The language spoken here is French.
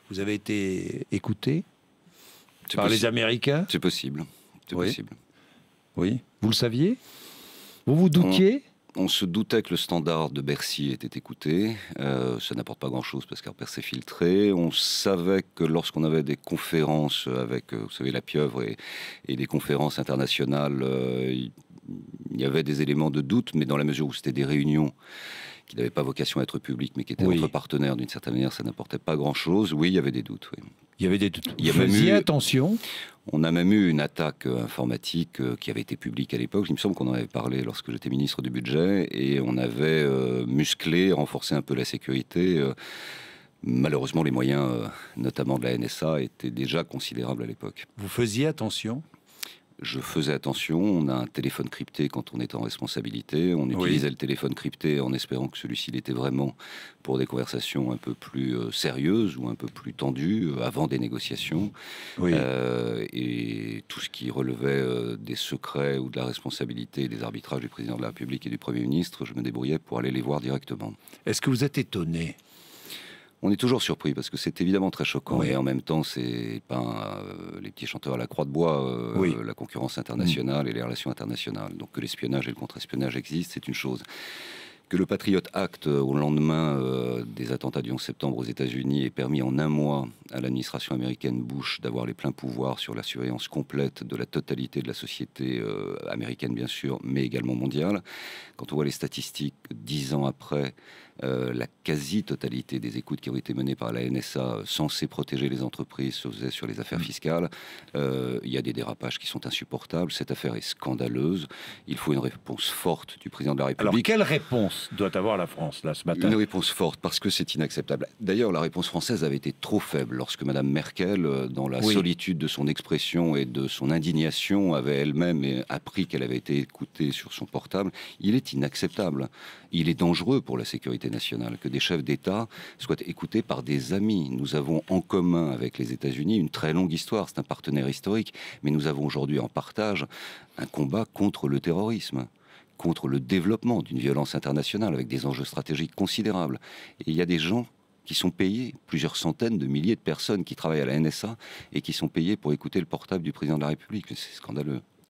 Vous avez été écouté C'est par les possible. Américains? C'est possible. C'est Oui. possible. Oui. Vous le saviez? Vous vous doutiez? On se doutait que le standard de Bercy était écouté. Ça n'apporte pas grand-chose parce qu'après c'est filtré. On savait que lorsqu'on avait des conférences avec, vous savez, la pieuvre et des conférences internationales, il y avait des éléments de doute, mais dans la mesure où c'était des réunions qui n'avaient pas vocation à être publiques, mais qui étaient Oui. entre partenaires d'une certaine manière, ça n'apportait pas grand-chose. Oui, il y avait des doutes. Oui. Il y avait des doutes. Il y a Vous même faisiez eu- attention? On a même eu une attaque informatique qui avait été publique à l'époque. Il me semble qu'on en avait parlé lorsque j'étais ministre du Budget et on avait musclé, renforcé un peu la sécurité. Malheureusement, les moyens, notamment de la NSA, étaient déjà considérables à l'époque. Vous faisiez attention? Je faisais attention, on a un téléphone crypté quand on est en responsabilité, on utilisait le téléphone crypté en espérant que celui-ci l'était vraiment pour des conversations un peu plus sérieuses ou un peu plus tendues avant des négociations. Oui. Et tout ce qui relevait des secrets ou de la responsabilité des arbitrages du président de la République et du Premier ministre, je me débrouillais pour aller les voir directement. Est-ce que vous êtes étonné? On est toujours surpris parce que c'est évidemment très choquant Oui. et en même temps c'est pas les petits chanteurs à la croix de bois, Oui. la concurrence internationale et les relations internationales. Donc que l'espionnage et le contre-espionnage existent, c'est une chose. Que le Patriot Act, au lendemain des attentats du 11 septembre aux États-Unis, ait permis en un mois à l'administration américaine Bush d'avoir les pleins pouvoirs sur la surveillance complète de la totalité de la société américaine, bien sûr, mais également mondiale. Quand on voit les statistiques 10 ans après, la quasi-totalité des écoutes qui ont été menées par la NSA censées protéger les entreprises se faisaient sur les affaires fiscales. Il y a des dérapages qui sont insupportables. Cette affaire est scandaleuse. Il faut une réponse forte du président de la République. Alors, quelle réponse doit avoir la France, là, ce matin? Une réponse forte, parce que c'est inacceptable. D'ailleurs, la réponse française avait été trop faible lorsque Mme Merkel, dans la solitude de son expression et de son indignation, avait elle-même appris qu'elle avait été écoutée sur son portable. Il est inacceptable. Il est dangereux pour la sécurité nationale que des chefs d'État soient écoutés par des amis. Nous avons en commun avec les États-Unis une très longue histoire, c'est un partenaire historique, mais nous avons aujourd'hui en partage un combat contre le terrorisme, contre le développement d'une violence internationale avec des enjeux stratégiques considérables. Et il y a des gens qui sont payés, plusieurs centaines de milliers de personnes qui travaillent à la NSA et qui sont payés pour écouter le portable du président de la République. C'est scandaleux.